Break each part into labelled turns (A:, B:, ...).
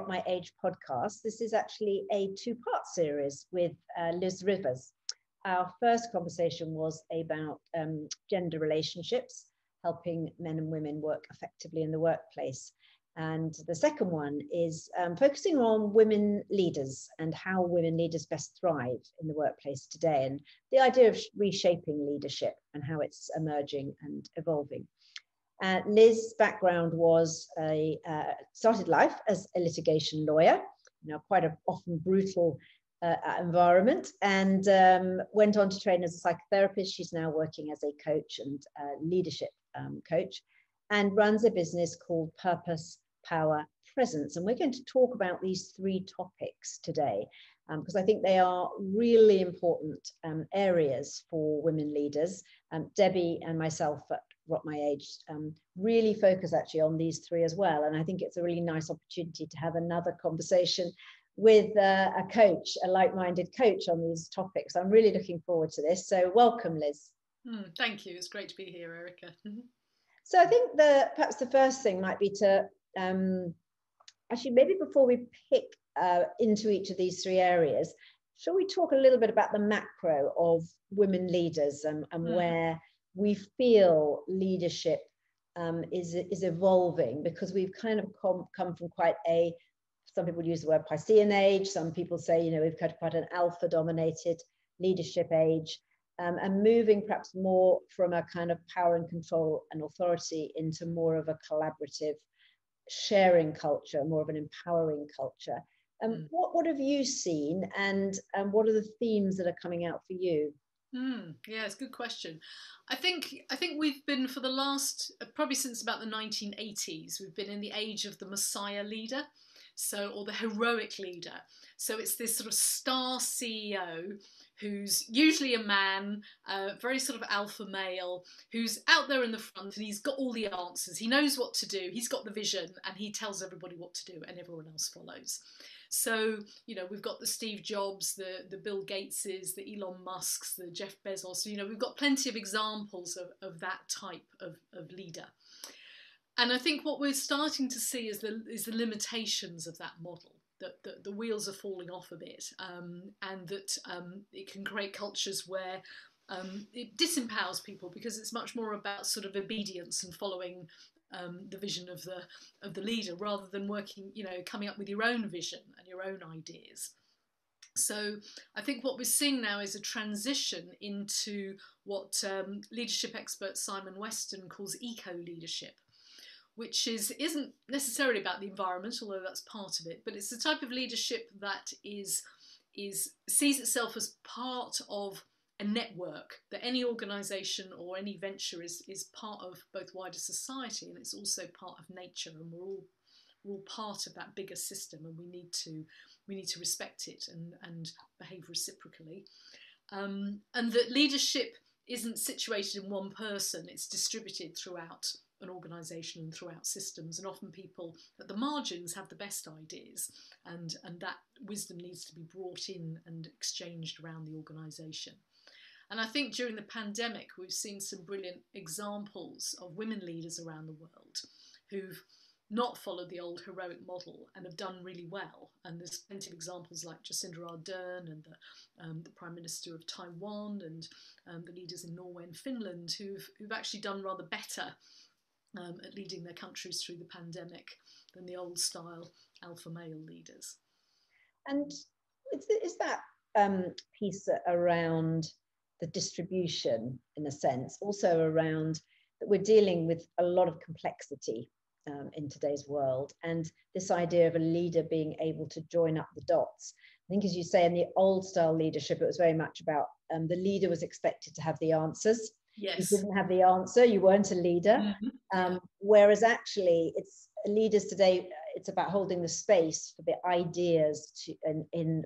A: My Age podcast. This is actually a two-part series with Liz Rivers. Our first conversation was about gender relationships, helping men and women work effectively in the workplace. And the second one is focusing on women leaders and how women leaders best thrive in the workplace today, and the idea of reshaping leadership and how it's emerging and evolving. Liz's background was started life as a litigation lawyer, quite an often brutal environment, and went on to train as a psychotherapist. She's now working as a coach and leadership coach, and runs a business called Purpose, Power, Presence. And we're going to talk about these three topics today, because I think they are really important areas for women leaders. Debbie and myself at My Age really focus actually on these three as well. And I think it's a really nice opportunity to have another conversation with a coach, a like-minded coach on these topics. I'm really looking forward to this. So welcome, Liz.
B: Thank you. It's great to be here, Erica.
A: So I think perhaps the first thing might be to, actually maybe before we pick into each of these three areas, shall we talk a little bit about the macro of women leaders and where we feel leadership is evolving, because we've kind of come from quite some people use the word Piscean age, some people say, we've got quite an alpha dominated leadership age, and moving perhaps more from a kind of power and control and authority into more of a collaborative sharing culture, more of an empowering culture. What have you seen, and what are the themes that are coming out for you?
B: Yeah, it's a good question. I think we've been, for the last, probably since about the 1980s, we've been in the age of the Messiah leader, or the heroic leader. So it's this sort of star CEO who's usually a man, very sort of alpha male, who's out there in the front, and he's got all the answers. He knows what to do. He's got the vision, and he tells everybody what to do, and everyone else follows. So, we've got the Steve Jobs, the Bill Gateses, the Elon Musks, the Jeff Bezos. We've got plenty of examples of that type of leader. And I think what we're starting to see is the limitations of that model, that the wheels are falling off a bit, and that it can create cultures where it disempowers people, because it's much more about sort of obedience and following the vision of the leader, rather than working, coming up with your own vision and your own ideas. So I think what we're seeing now is a transition into what leadership expert Simon Weston calls eco-leadership, which isn't necessarily about the environment, although that's part of it, but it's the type of leadership that sees itself as part of a network, that any organisation or any venture is part of both wider society, and it's also part of nature, and we're all part of that bigger system, and we need to respect it and behave reciprocally, and that leadership isn't situated in one person, it's distributed throughout an organisation and throughout systems, and often people at the margins have the best ideas, and that wisdom needs to be brought in and exchanged around the organisation. And I think during the pandemic we've seen some brilliant examples of women leaders around the world who've not followed the old heroic model and have done really well. And there's plenty of examples like Jacinda Ardern and the Prime Minister of Taiwan, and the leaders in Norway and Finland who've actually done rather better at leading their countries through the pandemic than the old style alpha male leaders.
A: And is that piece around the distribution, in a sense, also around that we're dealing with a lot of complexity in today's world, and this idea of a leader being able to join up the dots? I think, as you say, in the old style leadership, it was very much about the leader was expected to have the answers.
B: Yes.
A: You didn't have the answer, you weren't a leader. Whereas actually, it's leaders today, it's about holding the space for the ideas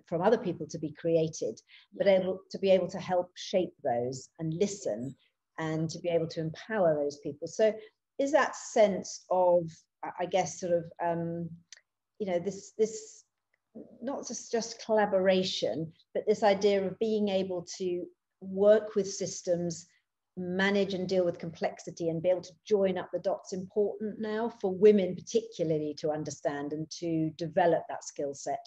A: from other people to be created, but to be able to help shape those and listen, and to be able to empower those people. So is that sense of, I guess, sort of, this not just collaboration, but this idea of being able to work with systems manage and deal with complexity and be able to join up the dots important now for women particularly to understand and to develop that skill set?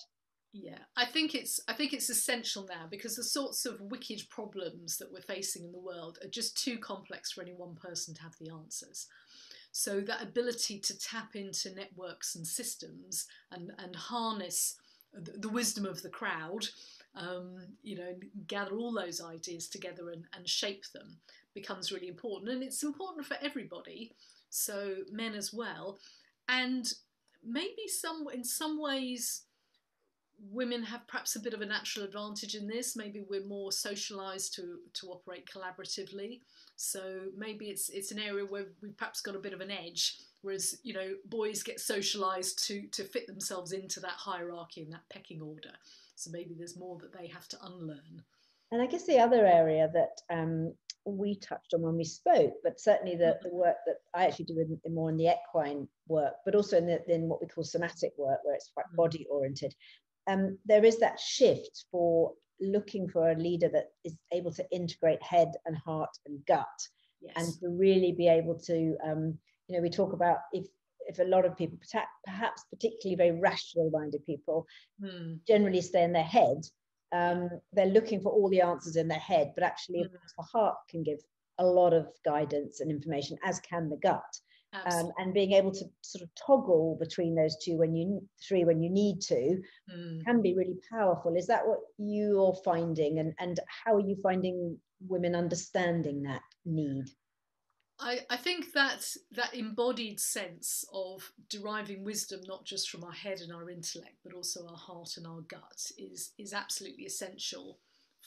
B: Yeah, I think it's essential now, because the sorts of wicked problems that we're facing in the world are just too complex for any one person to have the answers. So that ability to tap into networks and systems and harness the wisdom of the crowd, gather all those ideas together and shape them, becomes really important. And it's important for everybody, so men as well. And maybe in some ways, women have perhaps a bit of a natural advantage in this. Maybe we're more socialised to operate collaboratively. So maybe it's an area where we've perhaps got a bit of an edge, whereas, boys get socialised to fit themselves into that hierarchy and that pecking order. So maybe there's more that they have to unlearn.
A: And I guess the other area that we touched on when we spoke, but certainly the work that I actually do more in the equine work, but also in what we call somatic work, where it's quite body oriented. There is that shift for looking for a leader that is able to integrate head and heart and gut,
B: yes.
A: and to really be able to, we talk about if a lot of people, perhaps particularly very rational minded people, generally stay in their head, they're looking for all the answers in their head, but actually of course, the heart can give a lot of guidance and information, as can the gut. And being able to sort of toggle between those when you need to, can be really powerful. Is that what you're finding, and how are you finding women understanding that need?
B: I think that embodied sense of deriving wisdom not just from our head and our intellect, but also our heart and our gut is absolutely essential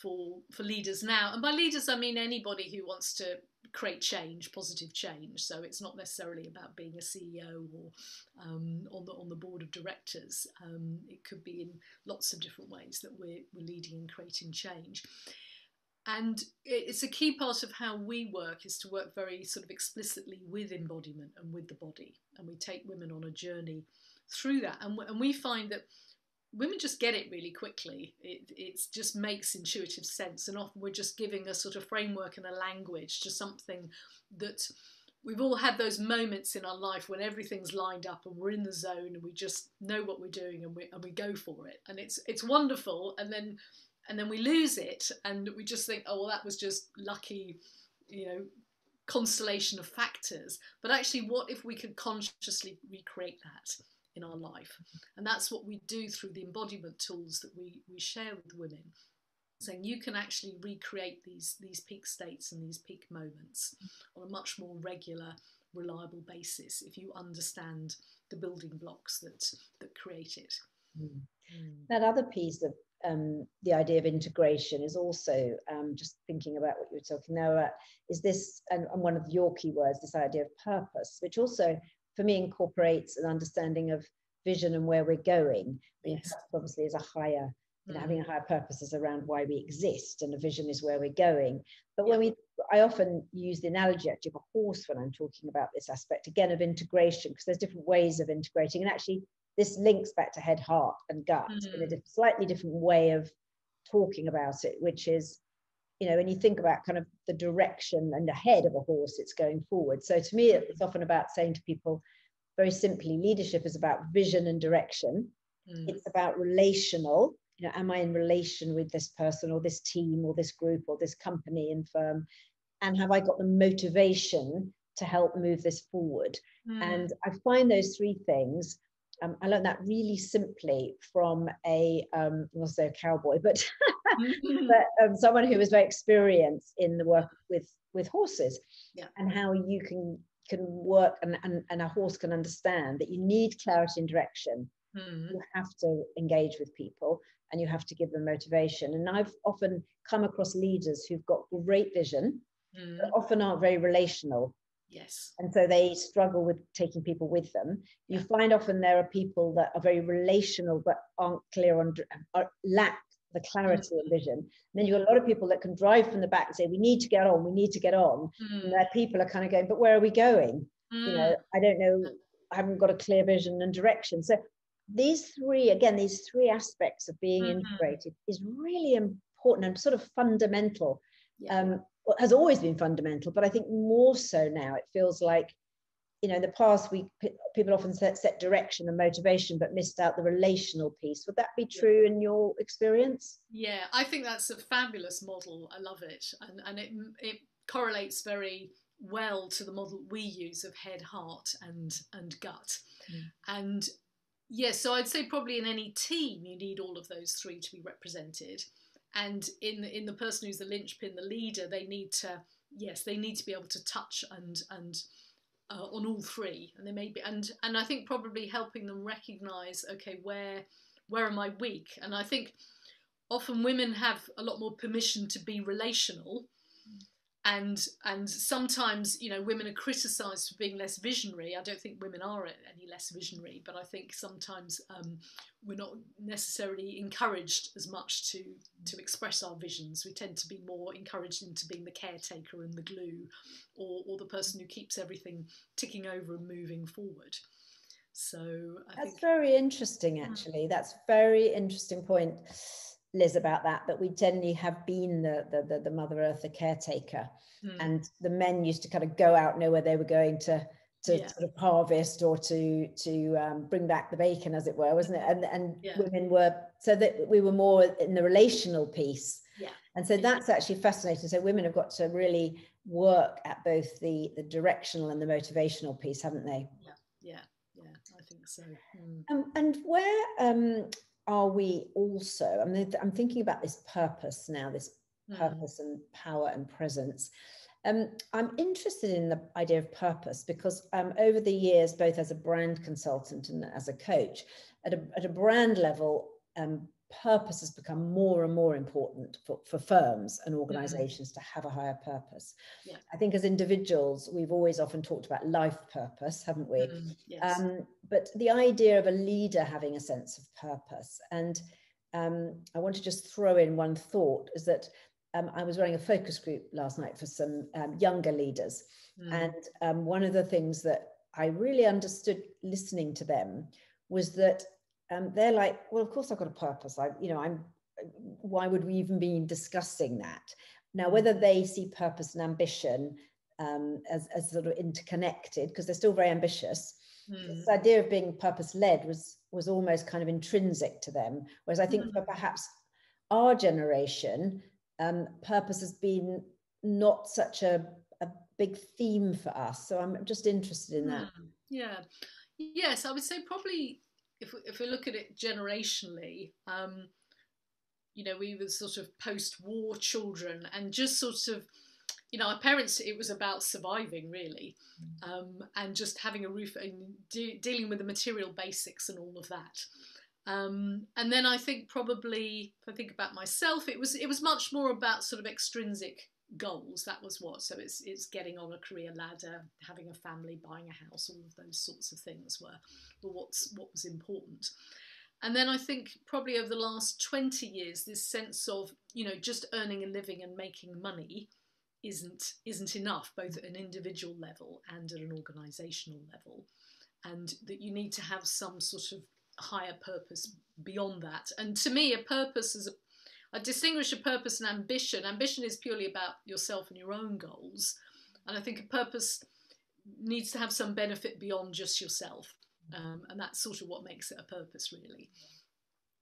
B: for leaders now. And by leaders, I mean anybody who wants to create change, positive change. So it's not necessarily about being a CEO or on the board of directors. It could be in lots of different ways that we're leading and creating change. And it's a key part of how we work, is to work very sort of explicitly with embodiment and with the body. And we take women on a journey through that. And we find that women just get it really quickly. It just makes intuitive sense. And often we're just giving a sort of framework and a language to something that we've all had, those moments in our life when everything's lined up and we're in the zone and we just know what we're doing and we go for it. And it's wonderful. And then we lose it and we just think, oh, well, that was just lucky, constellation of factors. But actually, what if we could consciously recreate that in our life? And that's what we do through the embodiment tools that we share with women, saying you can actually recreate these peak states and these peak moments on a much more regular, reliable basis if you understand the building blocks that create it.
A: That other piece of the idea of integration is also, just thinking about what you were talking now about, is this, and one of your key words, this idea of purpose, which also for me incorporates an understanding of vision and where we're going. Yes. Obviously is a higher, having a higher purpose is around why we exist, and a vision is where we're going. But I often use the analogy actually of a horse when I'm talking about this aspect, again, of integration, because there's different ways of integrating, and actually this links back to head, heart and gut in a slightly different way of talking about it, which is, when you think about kind of the direction and the head of a horse, it's going forward. So to me, it's often about saying to people, very simply, leadership is about vision and direction. It's about relational, am I in relation with this person or this team or this group or this company and firm? And have I got the motivation to help move this forward? And I find those three things, I learned that really simply from I won't say a cowboy, but, but someone who was very experienced in the work with horses, and how you can work and a horse can understand that you need clarity and direction. You have to engage with people and you have to give them motivation. And I've often come across leaders who've got great vision, but often aren't very relational.
B: Yes.
A: And so they struggle with taking people with them. You find often there are people that are very relational but aren't clear on, lack the clarity and vision. And then you've got a lot of people that can drive from the back and say, we need to get on, we need to get on. And there people are kind of going, but where are we going? I don't know, I haven't got a clear vision and direction. So these three aspects of being integrated is really important and sort of fundamental. has always been fundamental, but I think more so now. It feels like, in the past, people often set direction and motivation, but missed out the relational piece. Would that be true in your experience?
B: Yeah, I think that's a fabulous model. I love it, and it correlates very well to the model we use of head, heart, and gut. And yes, so I'd say probably in any team you need all of those three to be represented. And in the person who's the linchpin, the leader, they need to be able to touch and on all three, and they may be, and I think probably helping them recognise, okay, where am I weak? And I think often women have a lot more permission to be relational, and sometimes women are criticised for being less visionary. I don't think women are any less visionary, but I think sometimes we're not necessarily encouraged as much to express our visions. We tend to be more encouraged into being the caretaker and the glue, or the person who keeps everything ticking over and moving forward. So
A: that's very interesting, actually. That's a very interesting point, Liz, about that we generally have been the Mother Earth, the caretaker, and the men used to kind of go out, know where they were going to sort of harvest or to bring back the bacon, as it were, wasn't it? And women were, so that we were more in the relational piece. And so that's actually fascinating. So women have got to really work at both the directional and the motivational piece, haven't they?
B: Yeah, I think so.
A: And where are we also? I mean, I'm thinking about this purpose now, this purpose and power and presence. I'm interested in the idea of purpose because over the years, both as a brand consultant and as a coach, at a brand level, purpose has become more and more important for firms and organizations to have a higher purpose. I think as individuals, we've always often talked about life purpose, haven't we?
B: Yes.
A: But the idea of a leader having a sense of purpose, and I want to just throw in one thought, is that I was running a focus group last night for some younger leaders. And one of the things that I really understood listening to them was that they're like, well, of course I've got a purpose. Why would we even be discussing that? Now, whether they see purpose and ambition as sort of interconnected, because they're still very ambitious, this idea of being purpose-led was almost kind of intrinsic to them. Whereas I think for perhaps our generation, purpose has been not such a big theme for us. So I'm just interested in that.
B: Yes, I would say probably if we look at it generationally, we were sort of post-war children, and just sort of, our parents, it was about surviving really, and just having a roof and dealing with the material basics and all of that. And then I think probably, if I think about myself, it was much more about sort of extrinsic goals. That was what. So it's getting on a career ladder, having a family, buying a house. All of those sorts of things were what was important. And then I think probably over the last 20 years, this sense of just earning a living and making money isn't enough, both at an individual level and at an organisational level, and that you need to have some sort of higher purpose beyond that. And to me, a purpose is I distinguish a purpose and ambition. Ambition is purely about yourself and your own goals, and I think a purpose needs to have some benefit beyond just yourself, and that's sort of what makes it a purpose, really.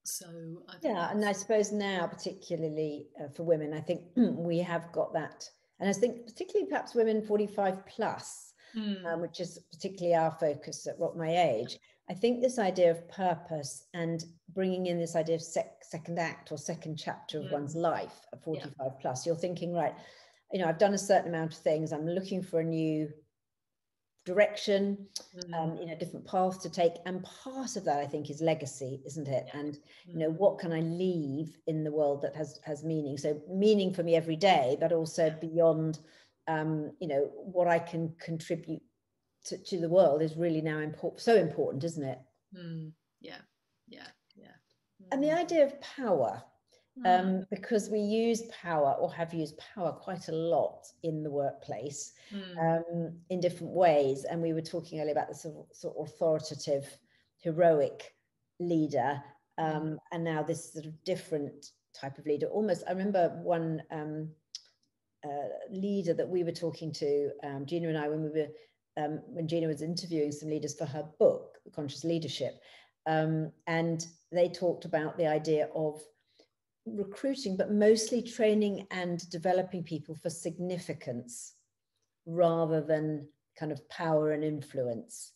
B: So I think
A: and I suppose now, particularly for women, I think we have got that, and I think particularly perhaps women 45 plus, which is particularly our focus at Rock My Age. I think this idea of purpose and bringing in this idea of second act or second chapter of one's life at 45 plus, you're thinking, right, I've done a certain amount of things, I'm looking for a new direction, different path to take, and part of that I think is legacy, isn't it? And what can I leave in the world that has meaning? So meaning for me every day, but also beyond, what I can contribute to the world is really now so important, isn't it? And the idea of power, because we use power, or have used power quite a lot in the workplace, in different ways. And we were talking earlier about the sort of authoritative, heroic leader, and now this sort of different type of leader. Almost, I remember one leader that we were talking to, Gina and I, when Gina was interviewing some leaders for her book, Conscious Leadership, and they talked about the idea of recruiting, but mostly training and developing people for significance rather than kind of power and influence.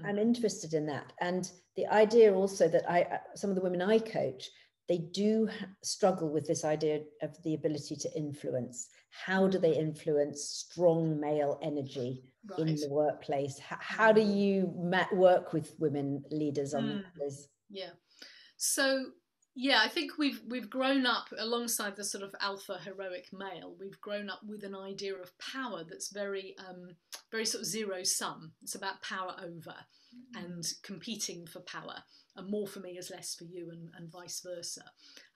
A: I'm interested in that. And the idea also that some of the women I coach, they do struggle with this idea of the ability to influence. How do they influence strong male energy in the workplace? How do you work with women leaders on that, Liz?
B: Yeah. So, yeah, I think we've grown up alongside the sort of alpha heroic male. We've grown up with an idea of power that's very very sort of zero sum. It's about power over and competing for power, and more for me is less for you, and vice versa.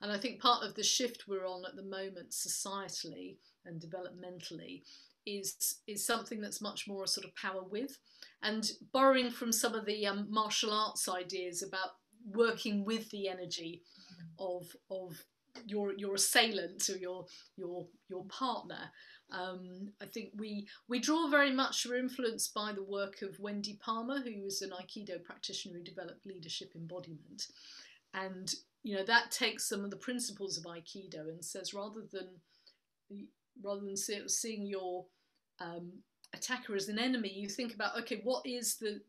B: And I think part of the shift we're on at the moment, societally and developmentally, is something that's much more a sort of power with, and borrowing from some of the martial arts ideas about working with the energy of your assailant or your partner. I think we draw very much, we're influenced by the work of Wendy Palmer, who is an Aikido practitioner who developed leadership embodiment, and that takes some of the principles of Aikido and says rather than seeing your attacker as an enemy, you think about, okay, what is the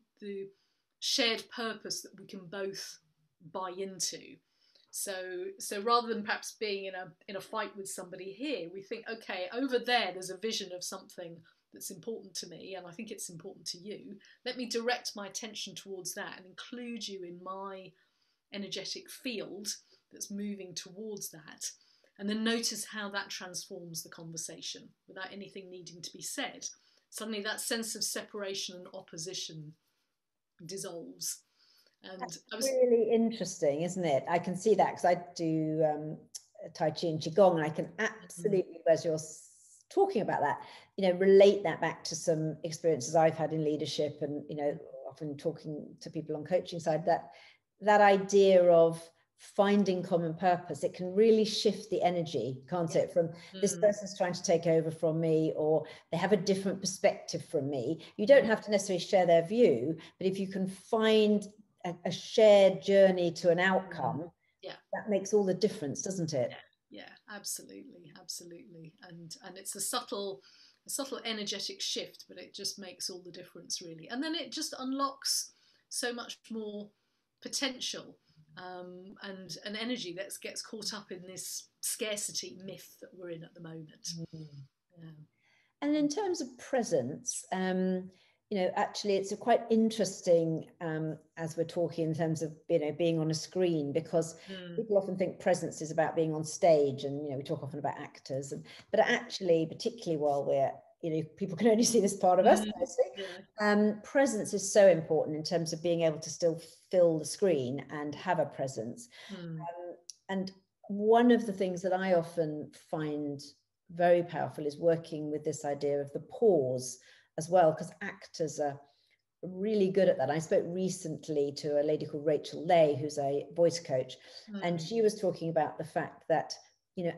B: shared purpose that we can both buy into? So rather than perhaps being in a fight with somebody here, we think, okay, over there's a vision of something that's important to me, and I think it's important to you. Let me direct my attention towards that and include you in my energetic field that's moving towards that, and then notice how that transforms the conversation without anything needing to be said. Suddenly that sense of separation and opposition dissolves. And
A: that's really interesting, isn't it? I can see that because I do Tai Chi and Qigong, and I can absolutely, as you're talking about that, relate that back to some experiences I've had in leadership, and often talking to people on coaching side, that idea of finding common purpose, it can really shift the energy, can't it? From this person's trying to take over from me, or they have a different perspective from me. You don't have to necessarily share their view, but if you can find a shared journey to an outcome, that makes all the difference, doesn't it?
B: Yeah, absolutely. And it's a subtle energetic shift, but it just makes all the difference, really. And then it just unlocks so much more potential, and an energy that gets caught up in this scarcity myth that we're in at the moment. Yeah.
A: And in terms of presence, actually it's quite interesting as we're talking in terms of being on a screen, because people often think presence is about being on stage, and we talk often about actors, but actually, particularly while we're people can only see this part of us mostly, presence is so important in terms of being able to still fill the screen and have a presence. And one of the things that I often find very powerful is working with this idea of the pause as well, because actors are really good at that. I spoke recently to a lady called Rachel Lay, who's a voice coach, and she was talking about the fact that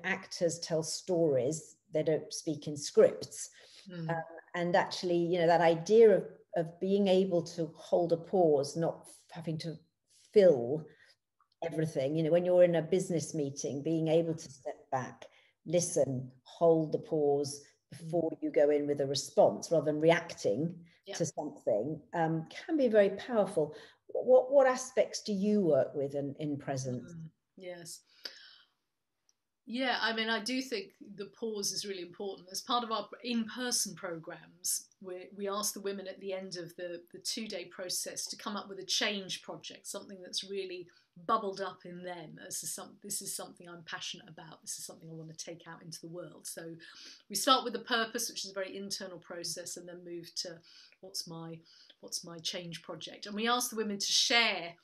A: actors tell stories, they don't speak in scripts, and actually that idea of being able to hold a pause, not having to fill everything, when you're in a business meeting, being able to step back, listen, hold the pause before you go in with a response rather than reacting to something, can be very powerful. What aspects do you work with in presence?
B: Yes. Yeah, I mean, I do think the pause is really important. As part of our in-person programs, we ask the women at the end of the 2-day process to come up with a change project, something that's really bubbled up in them. This is something I'm passionate about. This is something I want to take out into the world. So we start with the purpose, which is a very internal process, and then move to what's my change project. And we ask the women to share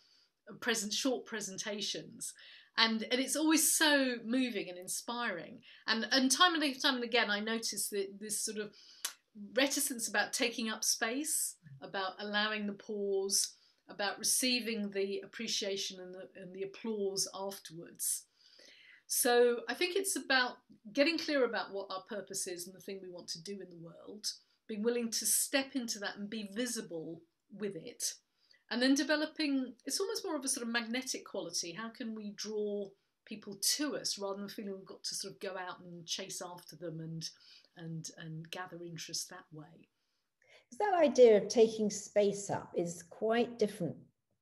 B: short presentations. And it's always so moving and inspiring. And time and again, I notice that this sort of reticence about taking up space, about allowing the pause, about receiving the appreciation and the applause afterwards. So I think it's about getting clear about what our purpose is and the thing we want to do in the world, being willing to step into that and be visible with it, and then developing, it's almost more of a sort of magnetic quality. How can we draw people to us rather than feeling we've got to sort of go out and chase after them and gather interest that way?
A: That idea of taking space up is quite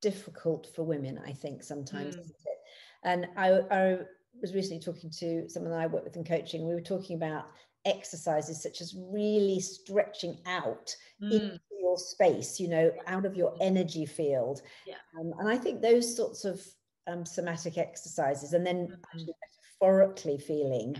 A: difficult for women, I think, sometimes, isn't it? And I was recently talking to someone I work with in coaching. We were talking about exercises such as really stretching out into your space, you know, out of your energy field.
B: Yeah.
A: And I think those sorts of somatic exercises, and then actually metaphorically feeling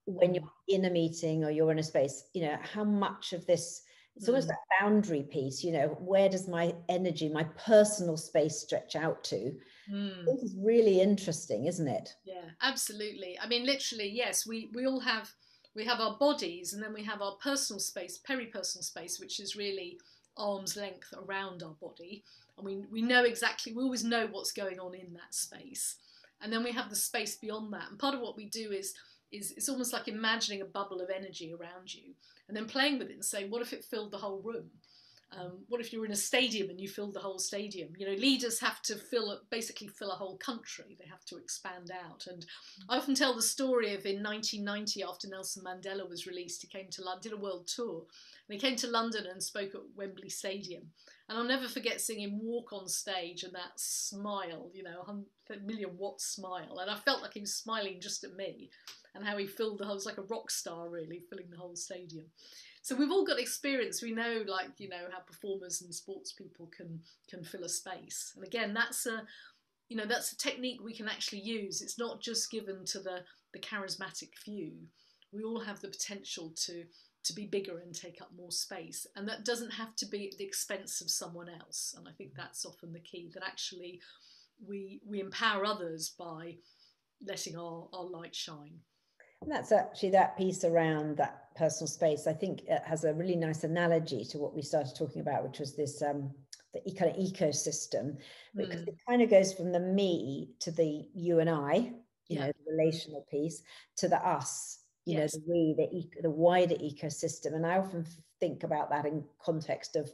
A: when you're in a meeting or you're in a space, you know, how much of this, it's almost that boundary piece, you know, where does my energy, my personal space stretch out to? I think is really interesting, isn't it?
B: Yeah, absolutely. I mean, literally, yes, we all have, we have our bodies, and then we have our personal space, peripersonal space, which is really arm's length around our body. And we know exactly, we always know what's going on in that space. And then we have the space beyond that. And part of what we do is it's almost like imagining a bubble of energy around you and then playing with it and saying, what if it filled the whole room? What if you're in a stadium and you fill the whole stadium? You know, leaders have to basically fill a whole country. They have to expand out. And I often tell the story of in 1990, after Nelson Mandela was released, he came to London, did a world tour. And he came to London and spoke at Wembley Stadium. And I'll never forget seeing him walk on stage and that smile, you know, 100-million-watt smile. And I felt like he was smiling just at me, and how he filled the whole, it was like a rock star really, filling the whole stadium. So we've all got experience. We know, like, you know, how performers and sports people can fill a space. And again, that's a, you know, that's a technique we can actually use. It's not just given to the charismatic few. We all have the potential to be bigger and take up more space. And that doesn't have to be at the expense of someone else. And I think that's often the key, that actually we empower others by letting our light shine.
A: And that's actually that piece around that personal space. I think it has a really nice analogy to what we started talking about, which was this the kind of ecosystem, because it kind of goes from the me to the you and I, you know, the relational piece, to the us, you know, the we, the wider ecosystem. And I often think about that in context of,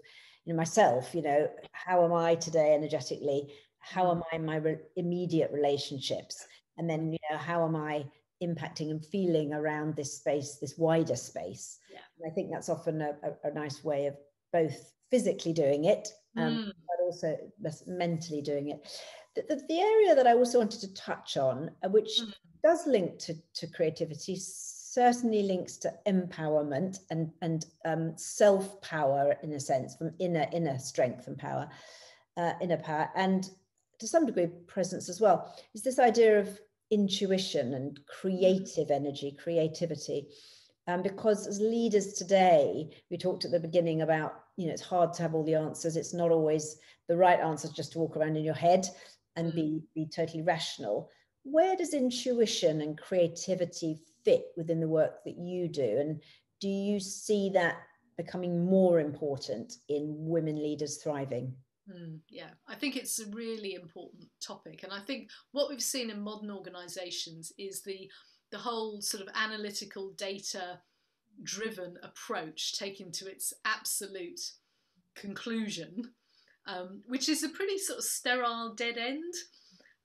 A: you know, myself, you know, how am I today energetically? How am I in my immediate relationships? And then, you know, how am I impacting and feeling around this space, this wider space? And I think that's often a nice way of both physically doing it, but also mentally doing it. The area that I also wanted to touch on, which does link to creativity, certainly links to empowerment and self-power, in a sense, from inner strength and power, inner power, and to some degree presence as well, is this idea of intuition and creative energy, creativity. Because as leaders today, we talked at the beginning about, you know, it's hard to have all the answers. It's not always the right answer just to walk around in your head and be totally rational. Where does intuition and creativity fit within the work that you do? And do you see that becoming more important in women leaders thriving?
B: Yeah, I think it's a really important topic. And I think what we've seen in modern organisations is the whole sort of analytical data driven approach taken to its absolute conclusion, which is a pretty sort of sterile dead end.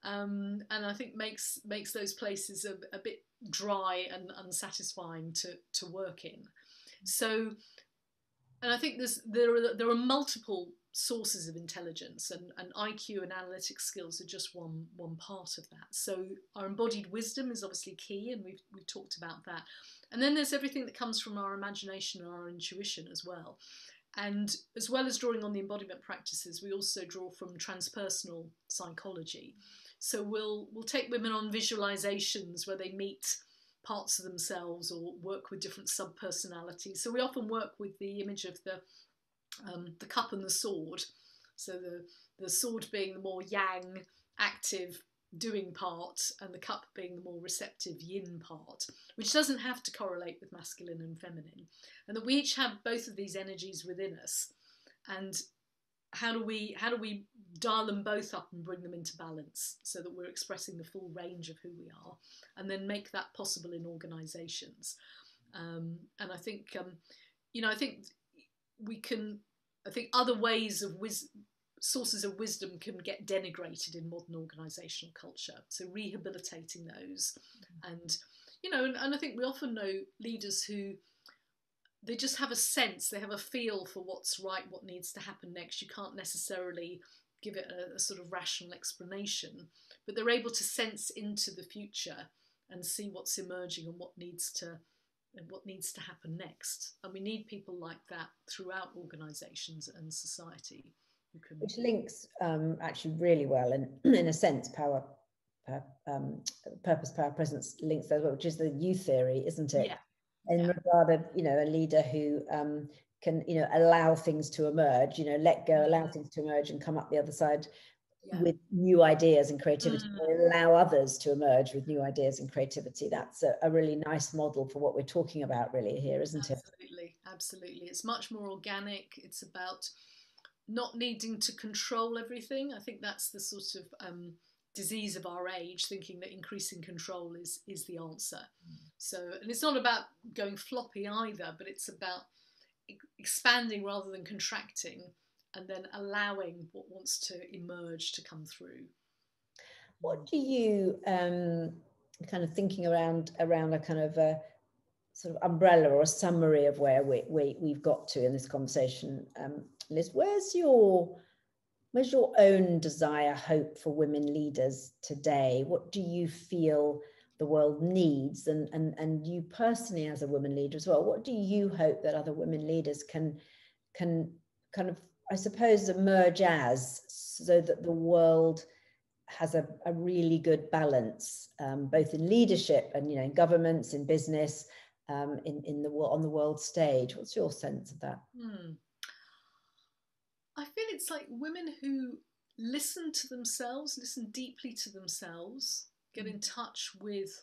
B: And I think makes those places a bit dry and unsatisfying to work in. So, and I think there are multiple sources of intelligence, and IQ and analytic skills are just one part of that. So our embodied wisdom is obviously key, and we've talked about that. And then there's everything that comes from our imagination and our intuition as well. And as well as drawing on the embodiment practices, we also draw from transpersonal psychology. So we'll take women on visualizations where they meet parts of themselves or work with different sub-personalities. So we often work with the image of the cup and the sword. So the sword being the more yang, active, doing part, and the cup being the more receptive yin part, which doesn't have to correlate with masculine and feminine. And that we each have both of these energies within us. And how do we dial them both up and bring them into balance so that we're expressing the full range of who we are, and then make that possible in organisations. And I think I think we can. I think other ways of sources of wisdom can get denigrated in modern organisational culture. So rehabilitating those, and and I think we often know leaders who they just have a sense, they have a feel for what's right, what needs to happen next. You can't necessarily give it a sort of rational explanation, but they're able to sense into the future and see what's emerging and what needs to happen next. And we need people like that throughout organisations and society.
A: Which links actually really well, and in a sense, purpose, power, presence links as well, which is the you theory, isn't it?
B: Yeah.
A: In regard of a leader who can allow things to emerge, let go, allow things to emerge and come up the other side with new ideas and creativity, allow others to emerge with new ideas and creativity. That's a really nice model for what we're talking about really here, isn't it?
B: Absolutely. It's much more organic. It's about not needing to control everything. I think that's the sort of disease of our age, thinking that increasing control is the answer. So, and it's not about going floppy either, but it's about expanding rather than contracting, and then allowing what wants to emerge to come through.
A: What do you kind of thinking around a kind of a sort of umbrella or a summary of where we've got to in this conversation, Liz? Where's your own desire, hope for women leaders today? What do you feel the world needs, and you personally as a woman leader as well, what do you hope that other women leaders can kind of, I suppose, emerge as, so that the world has a really good balance, both in leadership and in governments, in business, on the world stage? What's your sense of that?
B: I feel it's like women who listen to themselves, listen deeply to themselves, get in touch with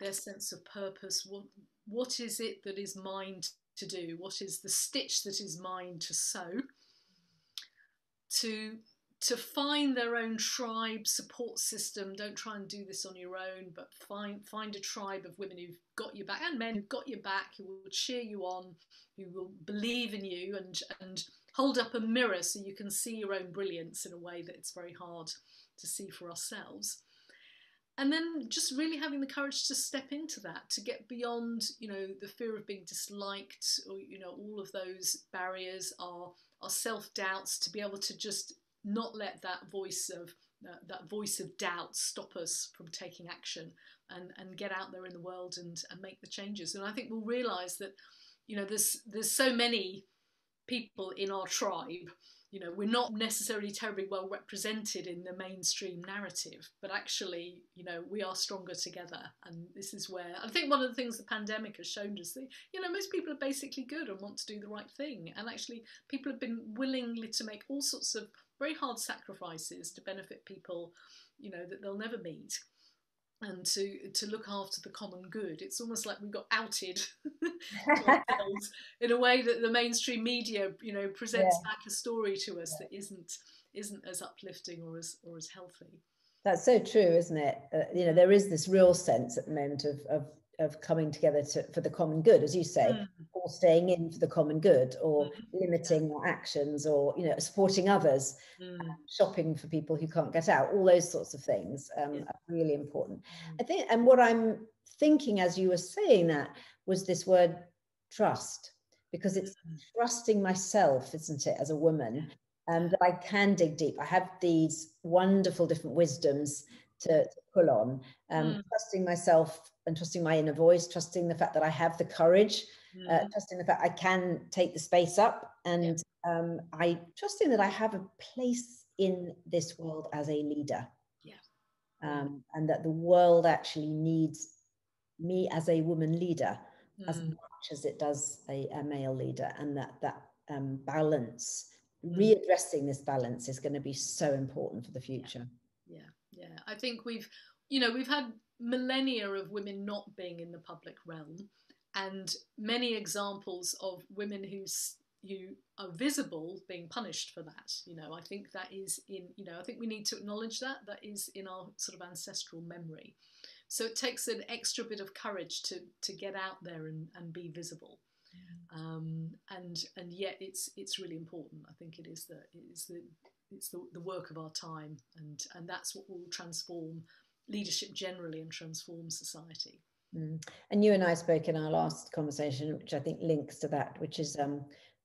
B: their sense of purpose. What is it that is mine to do? What is the stitch that is mine to sew? To find their own tribe, support system. Don't try and do this on your own, but find a tribe of women who've got your back, and men who've got your back, who will cheer you on, who will believe in you, and hold up a mirror so you can see your own brilliance in a way that it's very hard to see for ourselves. And then just really having the courage to step into that, to get beyond, the fear of being disliked, or, all of those barriers, our self-doubts, to be able to just not let that voice of doubt stop us from taking action, and get out there in the world and make the changes. And I think we'll realise that, there's so many people in our tribe. We're not necessarily terribly well represented in the mainstream narrative, but actually, we are stronger together. And this is where I think one of the things the pandemic has shown us that, most people are basically good and want to do the right thing. And actually, people have been willingly to make all sorts of very hard sacrifices to benefit people, that they'll never meet, and to look after the common good. It's almost like we got outed to ourselves in a way that the mainstream media, presents back a story to us that isn't as uplifting or as healthy.
A: That's so true, isn't it? There is this real sense at the moment of coming together for the common good, as you say, or staying in for the common good, or limiting our actions, or supporting others, shopping for people who can't get out. All those sorts of things are really important. I think, and what I'm thinking as you were saying that was this word trust, because it's trusting myself, isn't it, as a woman, that I can dig deep. I have these wonderful different wisdoms to pull on, trusting myself and trusting my inner voice, trusting the fact that I have the courage, trusting the fact I can take the space up, and I trusting that I have a place in this world as a leader, and that the world actually needs me as a woman leader as much as it does a male leader, and that balance, readdressing this balance, is going to be so important for the future.
B: Yeah. I think we've had millennia of women not being in the public realm, and many examples of women who who are visible being punished for that. I think that is I think we need to acknowledge that is in our sort of ancestral memory. So it takes an extra bit of courage to get out there and be visible. And yet it's really important. I think it's the work of our time, and that's what will transform leadership generally and transform society.
A: And you and I spoke in our last conversation, which I think links to that, which is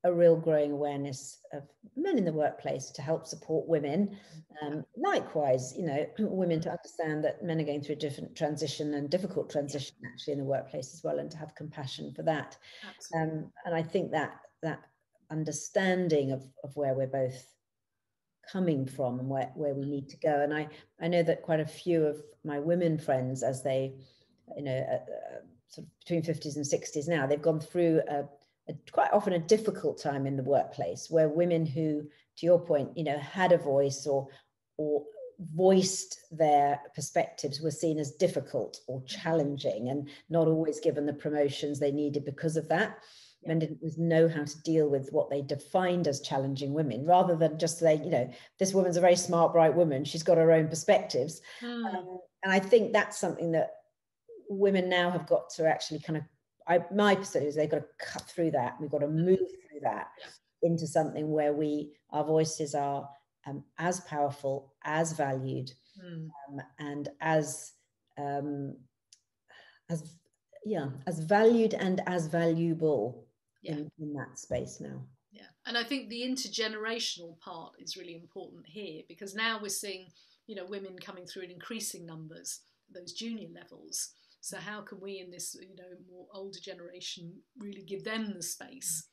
A: a real growing awareness of men in the workplace to help support women. Likewise, women to understand that men are going through a different transition and difficult transition actually in the workplace as well, and to have compassion for that.
B: Absolutely.
A: And I think that understanding of where we're both coming from and where we need to go. And I know that quite a few of my women friends, as they, sort of between 50s and 60s now, they've gone through quite often a difficult time in the workplace, where women who, to your point, had a voice or voiced their perspectives were seen as difficult or challenging, and not always given the promotions they needed because of that. Men didn't know how to deal with what they defined as challenging women, rather than just say, this woman's a very smart, bright woman, she's got her own perspectives. And I think that's something that women now have got to actually kind of, my perspective is they've got to cut through that. We've got to move through that into something where our voices are as powerful, as valued, and as valued and as valuable in that space now.
B: Yeah, and I think the intergenerational part is really important here, because now we're seeing, women coming through in increasing numbers, those junior levels. So how can we in this, more older generation really give them the space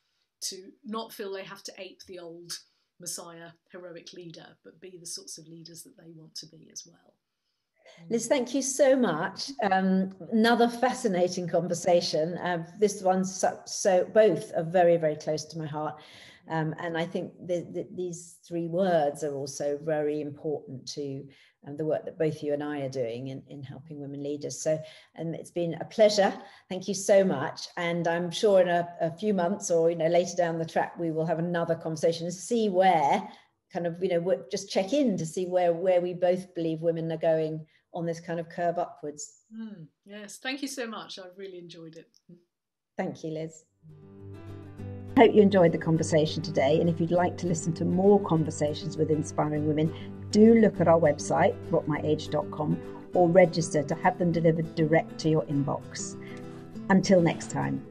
B: to not feel they have to ape the old Messiah heroic leader, but be the sorts of leaders that they want to be as well.
A: Liz, thank you so much. Another fascinating conversation. This one's so both are very, very close to my heart. And I think these three words are also very important to the work that both you and I are doing in helping women leaders. So, and it's been a pleasure. Thank you so much. And I'm sure in a few months or, later down the track, we will have another conversation and see where kind of, just check in to see where we both believe women are going on this kind of curve upwards.
B: Yes, thank you so much. I've really enjoyed it.
A: Thank you, Liz. I hope you enjoyed the conversation today, and if you'd like to listen to more conversations with inspiring women, do look at our website, rockmyage.com, or register to have them delivered direct to your inbox. Until next time.